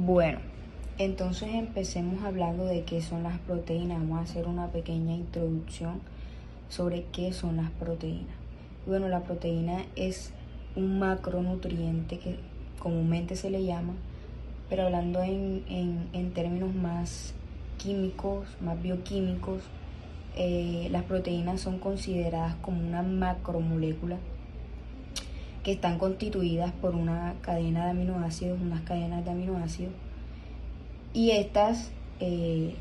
Bueno, entonces empecemos hablando de qué son las proteínas. Vamos a hacer una pequeña introducción sobre qué son las proteínas. Bueno, la proteína es un macronutriente que comúnmente se le llama, pero hablando en términos más químicos, más bioquímicos, las proteínas son consideradas como una macromolécula que están constituidas por una cadena de aminoácidos, unas cadenas de aminoácidos, y estas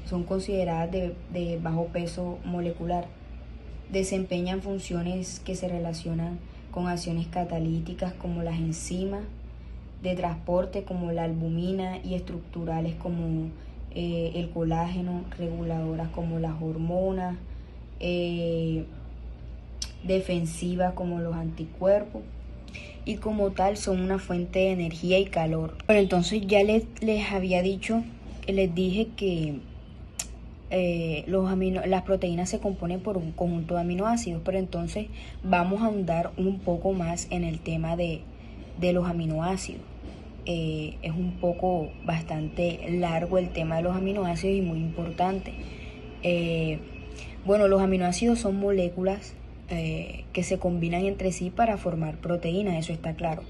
son consideradas de bajo peso molecular. Desempeñan funciones que se relacionan con acciones catalíticas como las enzimas, de transporte como la albumina y estructurales como el colágeno, reguladoras como las hormonas, defensivas como los anticuerpos, y como tal son una fuente de energía y calor. Bueno, entonces ya les había dicho, les dije que las proteínas se componen por un conjunto de aminoácidos, pero entonces vamos a ahondar un poco más en el tema de los aminoácidos. Es un poco bastante largo el tema de los aminoácidos y muy importante. Bueno, los aminoácidos son moléculas que se combinan entre sí para formar proteínas, eso está claro.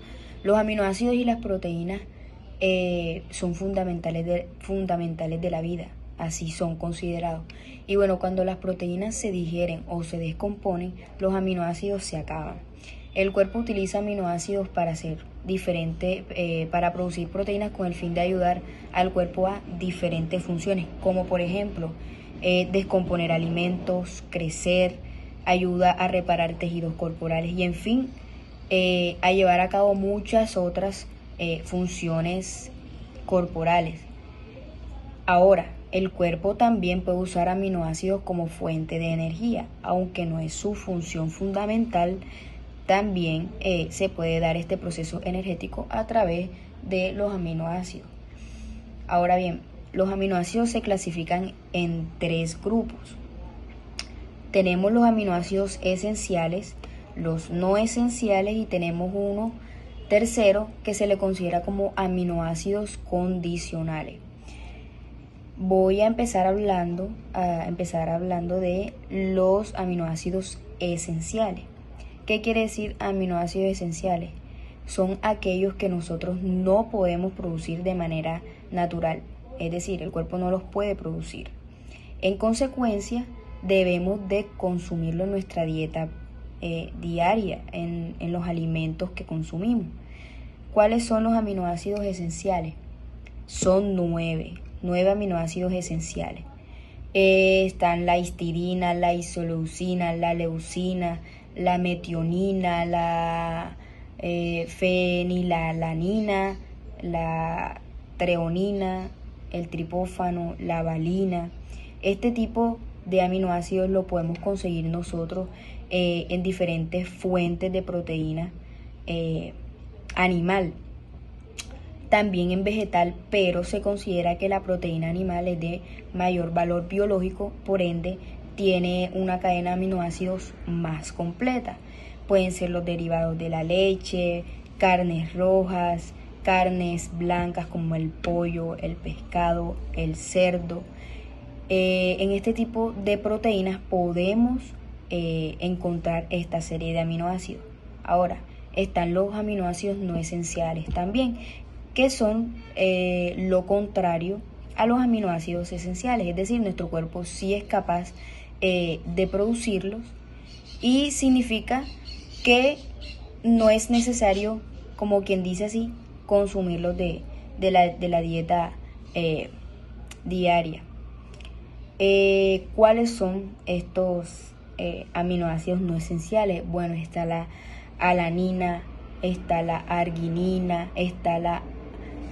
Los aminoácidos y las proteínas son fundamentales de la vida, así son considerados. Y bueno, cuando las proteínas se digieren o se descomponen, los aminoácidos se acaban. El cuerpo utiliza aminoácidos para para producir proteínas con el fin de ayudar al cuerpo a diferentes funciones, como por ejemplo descomponer alimentos, crecer, ayuda a reparar tejidos corporales y en fin, a llevar a cabo muchas otras funciones corporales. Ahora, el cuerpo también puede usar aminoácidos como fuente de energía, aunque no es su función fundamental. También se puede dar este proceso energético a través de los aminoácidos. Ahora bien, los aminoácidos se clasifican en 3 grupos. Tenemos los aminoácidos esenciales, los no esenciales y tenemos uno tercero que se le considera como aminoácidos condicionales. Voy a empezar hablando de los aminoácidos esenciales. ¿Qué quiere decir aminoácidos esenciales? Son aquellos que nosotros no podemos producir de manera natural, es decir, el cuerpo no los puede producir. En consecuencia, debemos de consumirlo en nuestra dieta diaria, en los alimentos que consumimos. ¿Cuáles son los aminoácidos esenciales? Son 9 aminoácidos esenciales. Están la histidina, la isoleucina, la leucina, la metionina, la fenilalanina, la treonina, el triptófano, la valina. Este tipo de aminoácidos lo podemos conseguir nosotros en diferentes fuentes de proteína animal, también en vegetal, pero se considera que la proteína animal es de mayor valor biológico, por ende tiene una cadena de aminoácidos más completa. Pueden ser los derivados de la leche, carnes rojas, carnes blancas como el pollo, el pescado, el cerdo. En este tipo de proteínas podemos encontrar esta serie de aminoácidos. Ahora, están los aminoácidos no esenciales también, que son lo contrario a los aminoácidos esenciales, es decir, nuestro cuerpo sí es capaz de producirlos y significa que no es necesario, como quien dice así, consumirlos de la dieta diaria. ¿Cuáles son estos aminoácidos no esenciales? Bueno, está la alanina, está la arginina, está la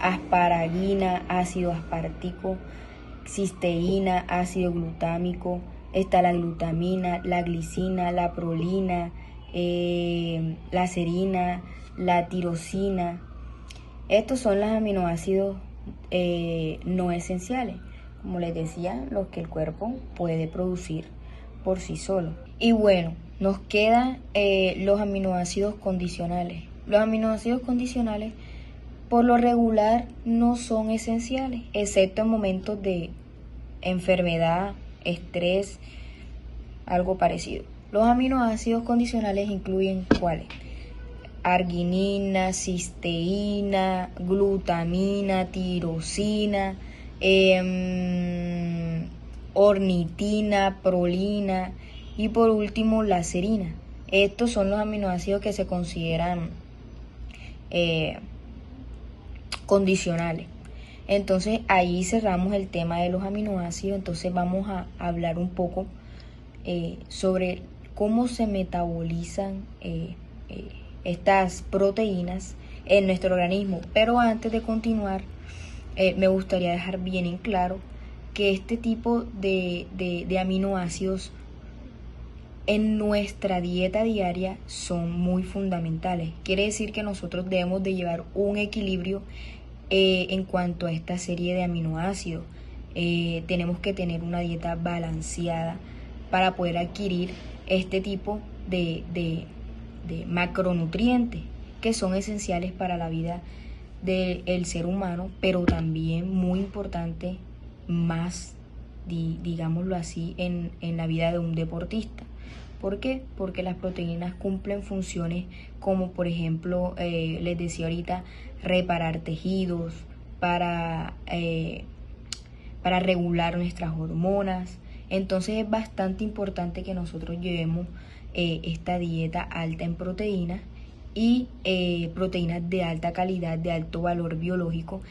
asparagina, ácido aspartico, cisteína, ácido glutámico, está la glutamina, la glicina, la prolina, la serina, la tirosina. Estos son los aminoácidos no esenciales, como les decía, los que el cuerpo puede producir por sí solo. Y bueno, nos quedan los aminoácidos condicionales. Los aminoácidos condicionales por lo regular no son esenciales, excepto en momentos de enfermedad, estrés, algo parecido. Los aminoácidos condicionales incluyen ¿cuáles? Arginina, cisteína, glutamina, tirosina, ornitina, prolina y por último la serina. Estos son los aminoácidos que se consideran condicionales. Entonces ahí cerramos el tema de los aminoácidos. Entonces vamos a hablar un poco sobre cómo se metabolizan estas proteínas en nuestro organismo. Pero antes de continuar, me gustaría dejar bien en claro que este tipo de aminoácidos en nuestra dieta diaria son muy fundamentales. Quiere decir que nosotros debemos de llevar un equilibrio en cuanto a esta serie de aminoácidos. Tenemos que tener una dieta balanceada para poder adquirir este tipo de macronutrientes que son esenciales para la vida del ser humano, pero también muy importante, más, digámoslo así, en la vida de un deportista. ¿Por qué? Porque las proteínas cumplen funciones como, por ejemplo, les decía ahorita, reparar tejidos, para regular nuestras hormonas. Entonces es bastante importante que nosotros llevemos esta dieta alta en proteínas y proteínas de alta calidad, de alto valor biológico,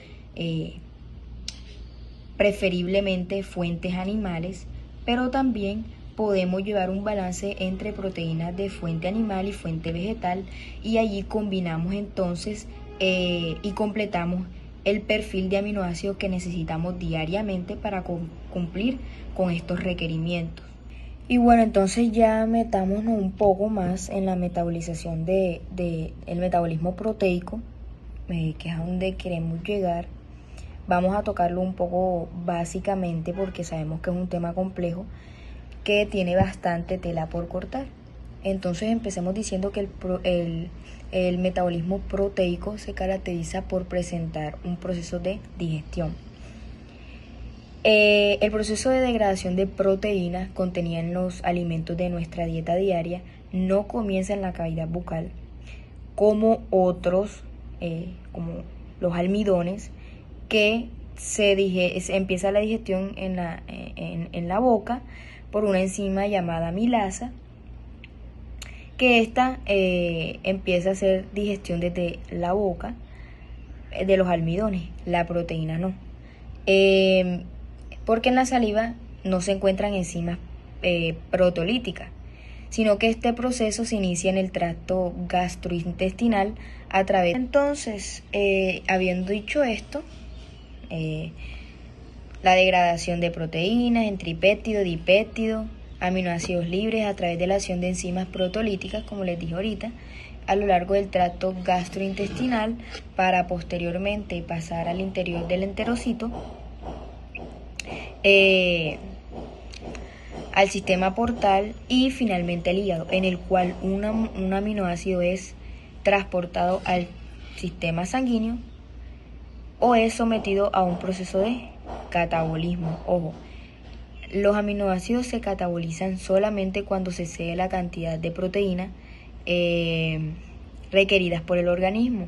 preferiblemente fuentes animales, pero también podemos llevar un balance entre proteínas de fuente animal y fuente vegetal, y allí combinamos entonces y completamos el perfil de aminoácidos que necesitamos diariamente para cumplir con estos requerimientos. Y bueno, entonces ya metámonos un poco más en la metabolización el metabolismo proteico, que es a donde queremos llegar. Vamos a tocarlo un poco básicamente porque sabemos que es un tema complejo que tiene bastante tela por cortar. Entonces empecemos diciendo que el metabolismo proteico se caracteriza por presentar un proceso de digestión. El proceso de degradación de proteínas contenidas en los alimentos de nuestra dieta diaria no comienza en la cavidad bucal, como otros, como los almidones, que se empieza la digestión en la boca por una enzima llamada amilasa, que esta empieza a hacer digestión desde la boca de los almidones, la proteína no. Porque en la saliva no se encuentran enzimas proteolíticas, sino que este proceso se inicia en el tracto gastrointestinal a través. Entonces, habiendo dicho esto, la degradación de proteínas en tripéptido, dipéptido, aminoácidos libres a través de la acción de enzimas proteolíticas, como les dije ahorita, a lo largo del tracto gastrointestinal para posteriormente pasar al interior del enterocito, al sistema portal y finalmente al hígado, en el cual un aminoácido es transportado al sistema sanguíneo o es sometido a un proceso de catabolismo. Ojo, los aminoácidos se catabolizan solamente cuando se excede la cantidad de proteína requeridas por el organismo,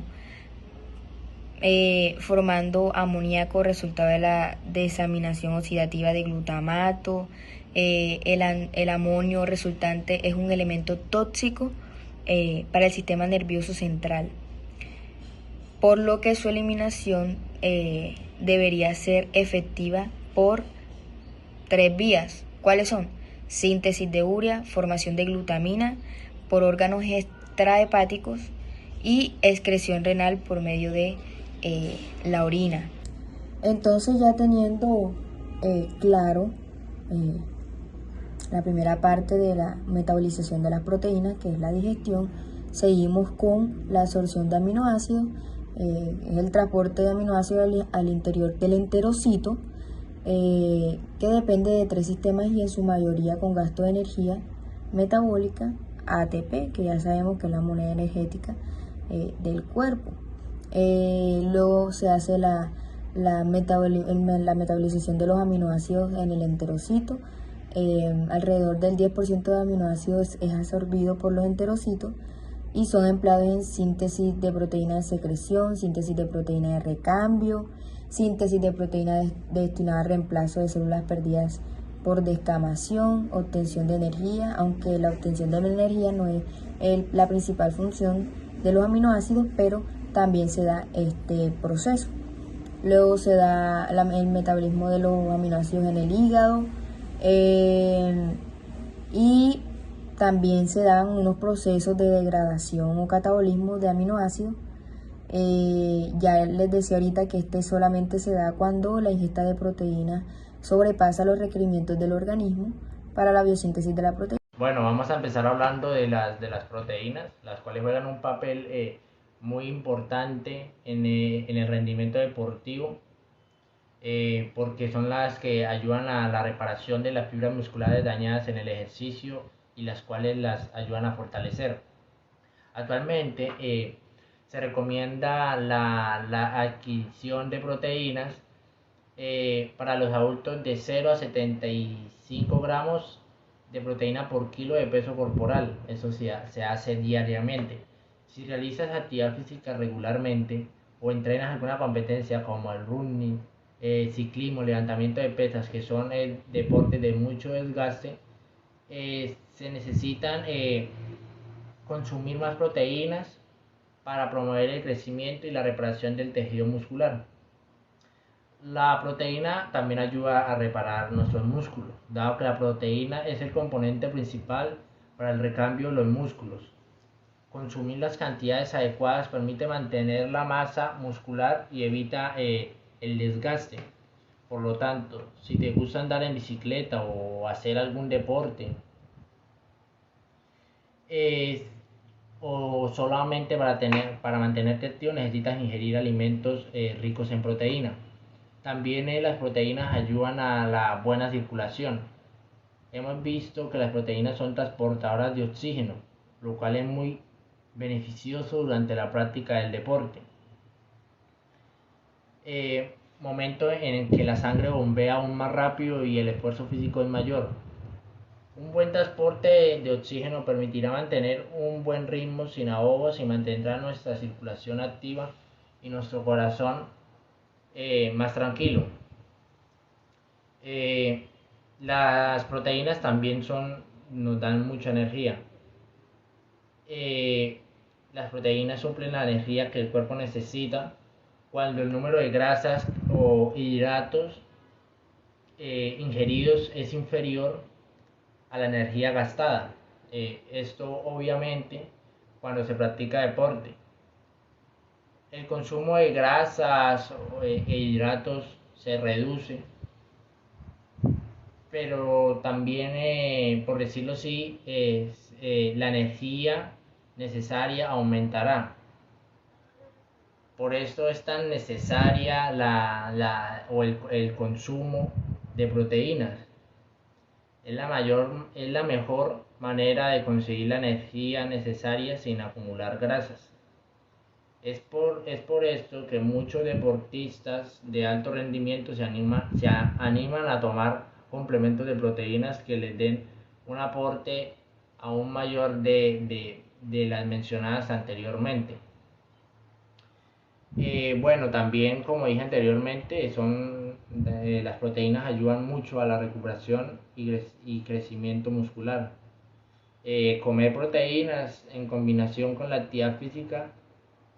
formando amoníaco resultado de la desaminación oxidativa de glutamato. El amonio resultante es un elemento tóxico para el sistema nervioso central, por lo que su eliminación debería ser efectiva por 3 vías. ¿Cuáles son? Síntesis de urea, formación de glutamina por órganos extrahepáticos y excreción renal por medio de la orina. Entonces, ya teniendo claro la primera parte de la metabolización de las proteínas, que es la digestión, seguimos con la absorción de aminoácidos. Es el transporte de aminoácidos al interior del enterocito, que depende de 3 sistemas y en su mayoría con gasto de energía metabólica, ATP, que ya sabemos que es la moneda energética del cuerpo. Luego se hace la metabolización de los aminoácidos en el enterocito. Alrededor del 10% de aminoácidos es absorbido por los enterocitos y son empleados en síntesis de proteína de secreción, síntesis de proteína de recambio, síntesis de proteína destinada al reemplazo de células perdidas por descamación, obtención de energía, aunque la obtención de la energía no es la principal función de los aminoácidos, pero también se da este proceso. Luego se da el metabolismo de los aminoácidos en el hígado, y también se dan unos procesos de degradación o catabolismo de aminoácidos. Ya les decía ahorita que este solamente se da cuando la ingesta de proteínas sobrepasa los requerimientos del organismo para la biosíntesis de la proteína. Bueno, vamos a empezar hablando de las proteínas, las cuales juegan un papel muy importante en el rendimiento deportivo, porque son las que ayudan a la reparación de las fibras musculares dañadas en el ejercicio y las cuales las ayudan a fortalecer. Actualmente se recomienda la adquisición de proteínas para los adultos de 0 a 75 gramos de proteína por kilo de peso corporal. Eso se hace diariamente. Si realizas actividad física regularmente o entrenas alguna competencia como el running, ciclismo, levantamiento de pesas, que son deportes de mucho desgaste, se necesitan consumir más proteínas para promover el crecimiento y la reparación del tejido muscular. La proteína también ayuda a reparar nuestros músculos, dado que la proteína es el componente principal para el recambio de los músculos. Consumir las cantidades adecuadas permite mantener la masa muscular y evita el desgaste. Por lo tanto, si te gusta andar en bicicleta o hacer algún deporte, o solamente para mantenerte activo, necesitas ingerir alimentos ricos en proteína. También las proteínas ayudan a la buena circulación. Hemos visto que las proteínas son transportadoras de oxígeno, lo cual es muy beneficioso durante la práctica del deporte. Momento en el que la sangre bombea aún más rápido y el esfuerzo físico es mayor. Un buen transporte de oxígeno permitirá mantener un buen ritmo sin ahogos y mantendrá nuestra circulación activa y nuestro corazón más tranquilo. Las proteínas también nos dan mucha energía. Las proteínas suplen la energía que el cuerpo necesita cuando el número de grasas o hidratos ingeridos es inferior a la energía gastada. Esto obviamente cuando se practica deporte. El consumo de grasas e hidratos se reduce, pero también, por decirlo así, la energía necesaria aumentará. Por esto es tan necesaria el consumo de proteínas. Es la mejor manera de conseguir la energía necesaria sin acumular grasas. Es por esto que muchos deportistas de alto rendimiento se animan a tomar complementos de proteínas que les den un aporte aún mayor de las mencionadas anteriormente. Bueno, también como dije anteriormente, las proteínas ayudan mucho a la recuperación y crecimiento muscular. Comer proteínas en combinación con la actividad física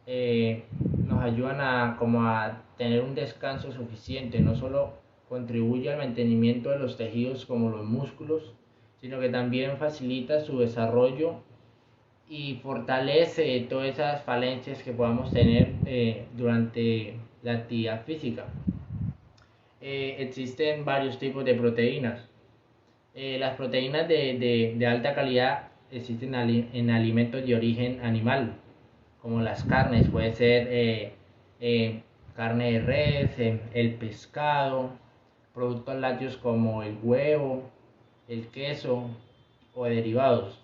nos ayudan a tener un descanso suficiente. No solo contribuye al mantenimiento de los tejidos como los músculos, sino que también facilita su desarrollo y fortalece todas esas falencias que podamos tener durante la actividad física. Existen varios tipos de proteínas. Las proteínas de alta calidad existen en alimentos de origen animal, como las carnes, puede ser carne de res, el pescado, productos lácteos como el huevo, el queso o derivados.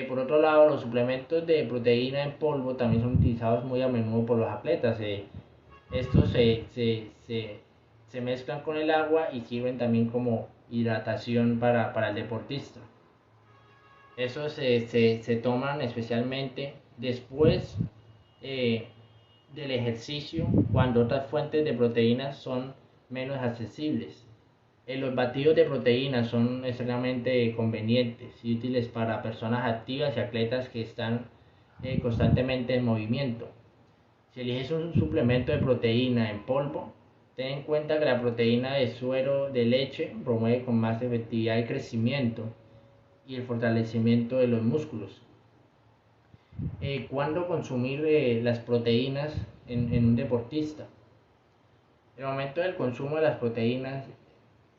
Por otro lado, los suplementos de proteína en polvo también son utilizados muy a menudo por los atletas. Estos se mezclan con el agua y sirven también como hidratación para el deportista. Esos se toman especialmente después eh, del ejercicio, cuando otras fuentes de proteínas son menos accesibles. Los batidos de proteínas son extremadamente convenientes y útiles para personas activas y atletas que están constantemente en movimiento. Si eliges un suplemento de proteína en polvo, ten en cuenta que la proteína de suero de leche promueve con más efectividad el crecimiento y el fortalecimiento de los músculos. ¿Cuándo consumir las proteínas en un deportista? El momento del consumo de las proteínas,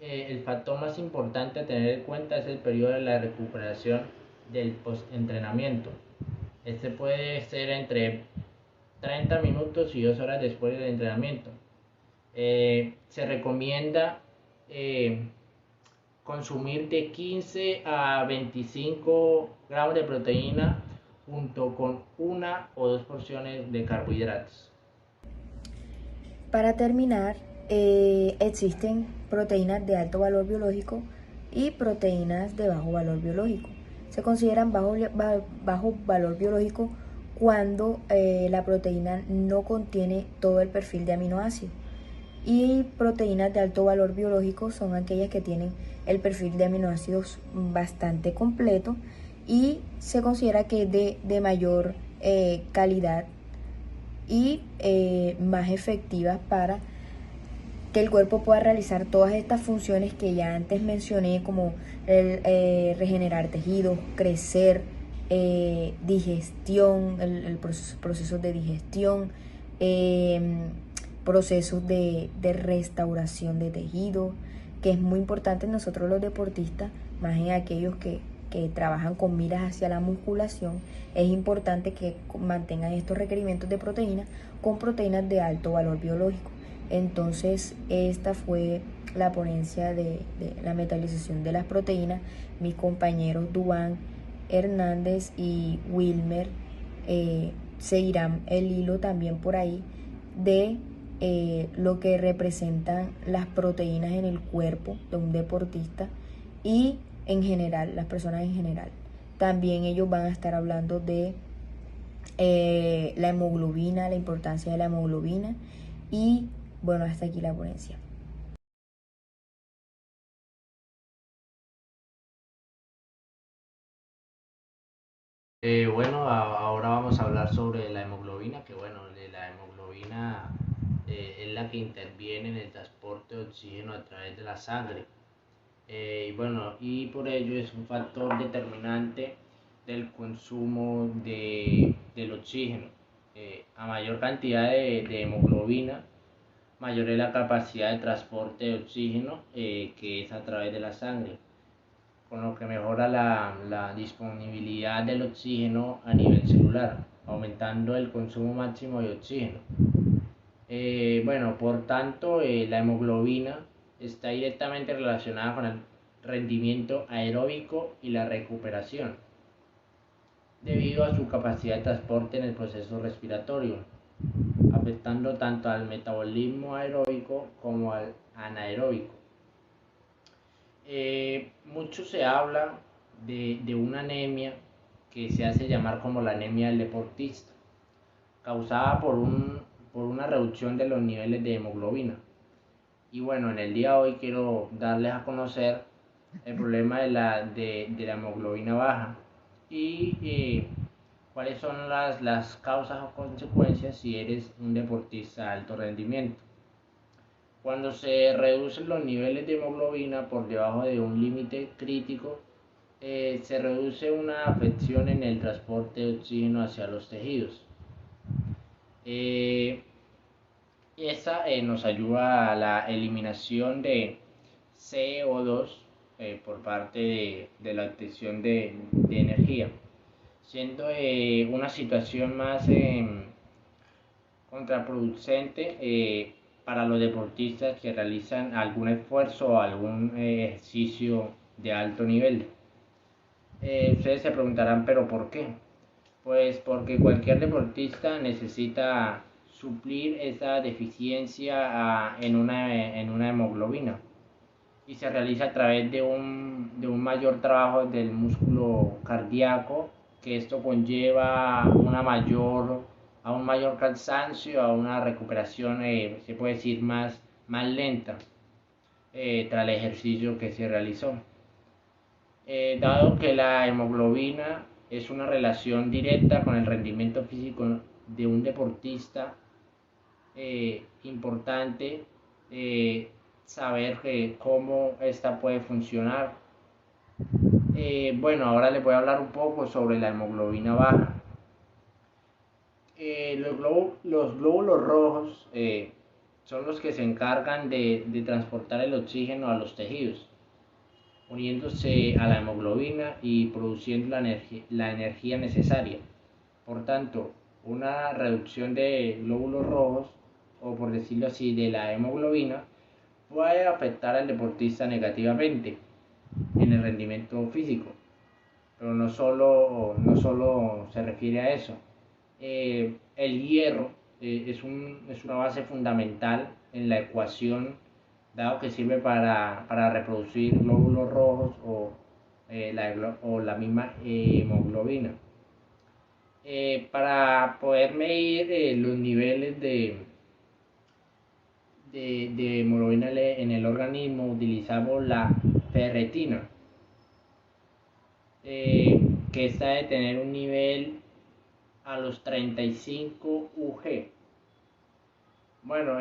el factor más importante a tener en cuenta es el periodo de la recuperación del post-entrenamiento. Este puede ser entre 30 minutos y 2 horas después del entrenamiento. Se recomienda consumir de 15 a 25 gramos de proteína junto con una o dos porciones de carbohidratos. Para terminar, existen proteínas de alto valor biológico y proteínas de bajo valor biológico. Se consideran bajo valor biológico cuando la proteína no contiene todo el perfil de aminoácidos. Y proteínas de alto valor biológico son aquellas que tienen el perfil de aminoácidos bastante completo y se considera que es de mayor calidad y más efectivas para que el cuerpo pueda realizar todas estas funciones que ya antes mencioné, como regenerar tejidos, crecer, digestión, el proceso de digestión, procesos de restauración de tejidos, que es muy importante en nosotros los deportistas, más en aquellos que trabajan con miras hacia la musculación. Es importante que mantengan estos requerimientos de proteína con proteínas de alto valor biológico. Entonces, esta fue la ponencia de la metabolización de las proteínas. Mis compañeros Duván Hernández y Wilmer seguirán el hilo también por ahí de lo que representan las proteínas en el cuerpo de un deportista y en general, las personas en general. También ellos van a estar hablando de la hemoglobina, la importancia de la hemoglobina y bueno, hasta aquí la ponencia. Bueno, ahora vamos a hablar sobre la hemoglobina, que bueno, la hemoglobina es la que interviene en el transporte de oxígeno a través de la sangre. Y bueno, y por ello es un factor determinante del consumo del oxígeno. A mayor cantidad de hemoglobina, mayor es la capacidad de transporte de oxígeno que es a través de la sangre, con lo que mejora la disponibilidad del oxígeno a nivel celular, aumentando el consumo máximo de oxígeno. Bueno, por tanto, la hemoglobina está directamente relacionada con el rendimiento aeróbico y la recuperación, debido a su capacidad de transporte en el proceso respiratorio, afectando tanto al metabolismo aeróbico como al anaeróbico. Mucho se habla de una anemia que se hace llamar como la anemia del deportista, causada por una reducción de los niveles de hemoglobina. Y bueno, en el día de hoy quiero darles a conocer el problema de la hemoglobina baja y cuáles son las causas o consecuencias si eres un deportista de alto rendimiento. Cuando se reducen los niveles de hemoglobina por debajo de un límite crítico, se reduce una afección en el transporte de oxígeno hacia los tejidos. Esta nos ayuda a la eliminación de CO2 por parte de la obtención de energía, siendo una situación más contraproducente para los deportistas que realizan algún esfuerzo o algún ejercicio de alto nivel. Ustedes se preguntarán, ¿pero por qué? Pues porque cualquier deportista necesita suplir esa deficiencia en una hemoglobina y se realiza a través de un mayor trabajo del músculo cardíaco, que esto conlleva a un mayor cansancio, a una recuperación, se puede decir, más lenta tras el ejercicio que se realizó. Dado que la hemoglobina es una relación directa con el rendimiento físico de un deportista, importante saber cómo esta puede funcionar. Bueno, ahora les voy a hablar un poco sobre la hemoglobina baja. Los glóbulos rojos son los que se encargan de transportar el oxígeno a los tejidos, uniéndose a la hemoglobina y produciendo la energía necesaria. Por tanto, una reducción de glóbulos rojos, o por decirlo así, de la hemoglobina, puede afectar al deportista negativamente en el rendimiento físico. Pero no solo se refiere a eso. El hierro es una base fundamental en la ecuación, dado que sirve para reproducir glóbulos rojos o la misma hemoglobina. Para poder medir los niveles de hemoglobina en el organismo, utilizamos la ferretina, que está de tener un nivel a los 35 UG. Bueno,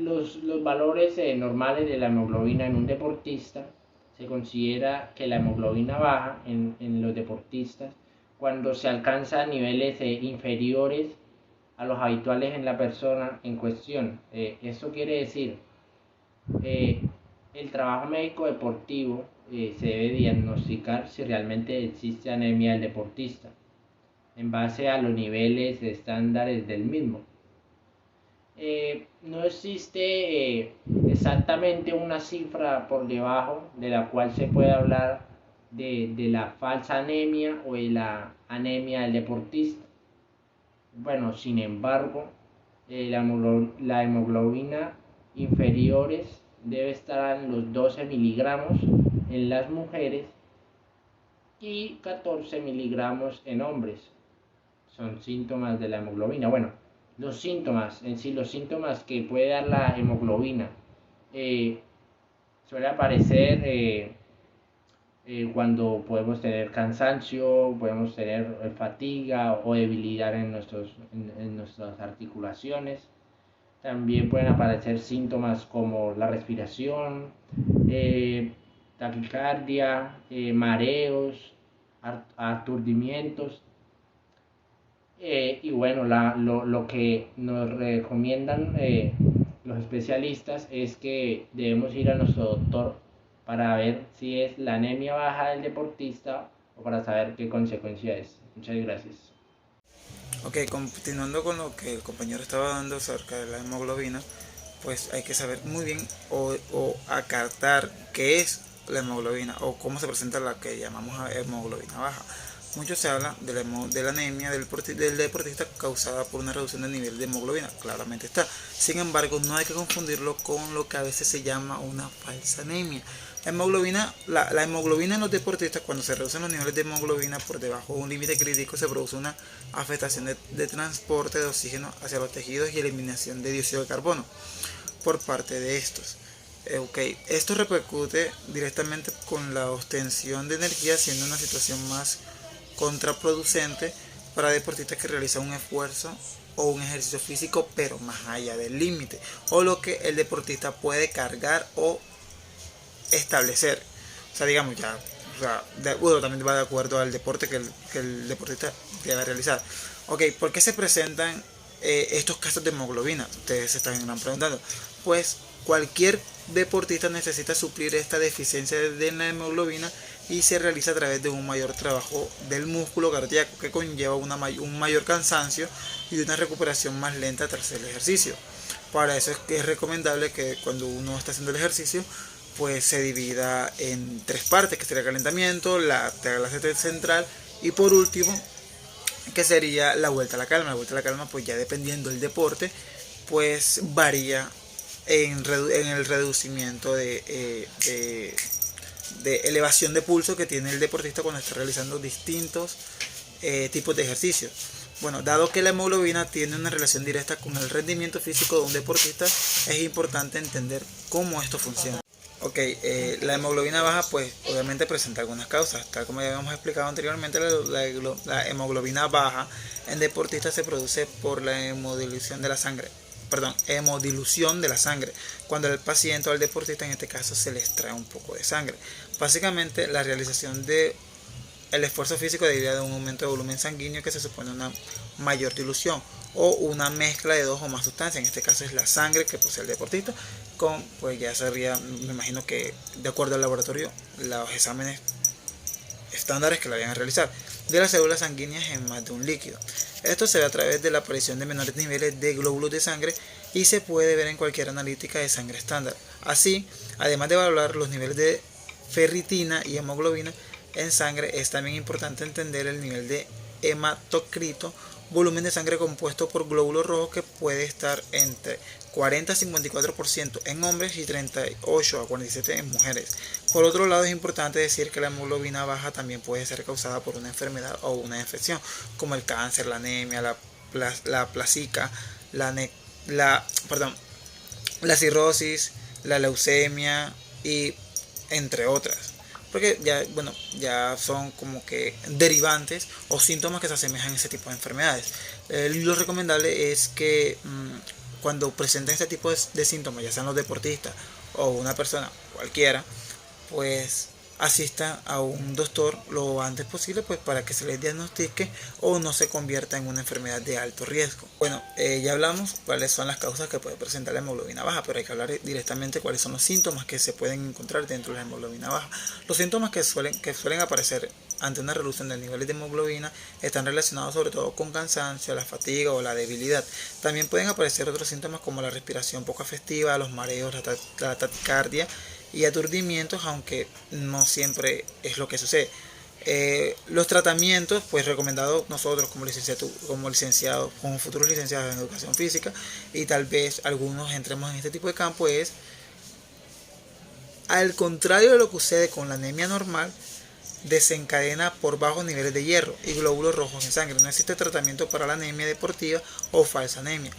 los valores normales de la hemoglobina en un deportista, se considera que la hemoglobina baja en los deportistas cuando se alcanza niveles inferiores a los habituales en la persona en cuestión. Esto quiere decir, el trabajo médico deportivo se debe diagnosticar si realmente existe anemia del deportista en base a los niveles estándares del mismo. No existe exactamente una cifra por debajo de la cual se puede hablar de la falsa anemia o de la anemia del deportista. Bueno, sin embargo, la hemoglobina inferiores debe estar en los 12 miligramos en las mujeres y 14 miligramos en hombres. Son síntomas de la hemoglobina. Bueno, los síntomas que puede dar la hemoglobina, suele aparecer cuando podemos tener cansancio, podemos tener fatiga o debilidad en nuestras articulaciones. También pueden aparecer síntomas como la respiración, taquicardia, mareos, aturdimientos. Y bueno, lo que nos recomiendan los especialistas es que debemos ir a nuestro doctor para ver si es la anemia baja del deportista o para saber qué consecuencia es. Muchas gracias. Ok, continuando con lo que el compañero estaba dando acerca de la hemoglobina, pues hay que saber muy bien o acartar qué es la hemoglobina o cómo se presenta la que llamamos hemoglobina baja. Mucho se habla de la anemia del deportista causada por una reducción del nivel de hemoglobina, claramente está. Sin embargo, no hay que confundirlo con lo que a veces se llama una falsa anemia. La hemoglobina en los deportistas, cuando se reducen los niveles de hemoglobina por debajo de un límite crítico, se produce una afectación de transporte de oxígeno hacia los tejidos y eliminación de dióxido de carbono por parte de estos. Esto repercute directamente con la obtención de energía, siendo una situación más contraproducente para deportistas que realizan un esfuerzo o un ejercicio físico pero más allá del límite, o lo que el deportista puede cargar o establecer. O sea, digamos ya, también va de acuerdo al deporte que el deportista debe realizar. ¿Por qué se presentan estos casos de hemoglobina? Ustedes se están preguntando. Pues cualquier deportista necesita suplir esta deficiencia de la hemoglobina y se realiza a través de un mayor trabajo del músculo cardíaco que conlleva un mayor cansancio y una recuperación más lenta tras el ejercicio. Para eso es que es recomendable que cuando uno está haciendo el ejercicio pues se divida en 3 partes, que sería el calentamiento, la clase central y por último, que sería la vuelta a la calma. La vuelta a la calma, pues ya dependiendo del deporte, pues varía en el reducimiento de elevación de pulso que tiene el deportista cuando está realizando distintos tipos de ejercicios. Bueno, dado que la hemoglobina tiene una relación directa con el rendimiento físico de un deportista, es importante entender cómo esto funciona. Ok, la hemoglobina baja pues obviamente presenta algunas causas, tal como ya habíamos explicado anteriormente. La hemoglobina baja en deportistas se produce por la hemodilución de la sangre, cuando al paciente o al deportista en este caso se le extrae un poco de sangre. Básicamente la realización de el esfuerzo físico deriva de un aumento de volumen sanguíneo que se supone una mayor dilución o una mezcla de 2 o más sustancias. En este caso es la sangre que posee el deportista con, pues ya sería, me imagino que de acuerdo al laboratorio, los exámenes estándares que la vayan a realizar de las células sanguíneas en más de un líquido. Esto se ve a través de la aparición de menores niveles de glóbulos de sangre y se puede ver en cualquier analítica de sangre estándar. Así, además de evaluar los niveles de ferritina y hemoglobina en sangre, es también importante entender el nivel de hematocrito, volumen de sangre compuesto por glóbulos rojos, que puede estar entre 40 a 54% en hombres y 38 a 47% en mujeres. Por otro lado, es importante decir que la hemoglobina baja también puede ser causada por una enfermedad o una infección, como el cáncer, la anemia, la plasica, la cirrosis, la leucemia y entre otras. Porque ya son como que derivantes o síntomas que se asemejan a ese tipo de enfermedades. Lo recomendable es que cuando presenten este tipo de síntomas, ya sean los deportistas o una persona cualquiera, pues asista a un doctor lo antes posible, pues para que se les diagnostique o no se convierta en una enfermedad de alto riesgo. Bueno, ya hablamos cuáles son las causas que puede presentar la hemoglobina baja, pero hay que hablar directamente cuáles son los síntomas que se pueden encontrar dentro de la hemoglobina baja. Los síntomas que suelen aparecer ante una reducción del nivel de hemoglobina están relacionados sobre todo con cansancio, la fatiga o la debilidad. También pueden aparecer otros síntomas como la respiración poco efectiva, los mareos, la taquicardia y aturdimientos, aunque no siempre es lo que sucede. Los tratamientos pues recomendados nosotros como futuros licenciados en educación física, y tal vez algunos entremos en este tipo de campo, es al contrario de lo que sucede con la anemia normal, desencadena por bajos niveles de hierro y glóbulos rojos en sangre. No existe tratamiento para la anemia deportiva o falsa anemia.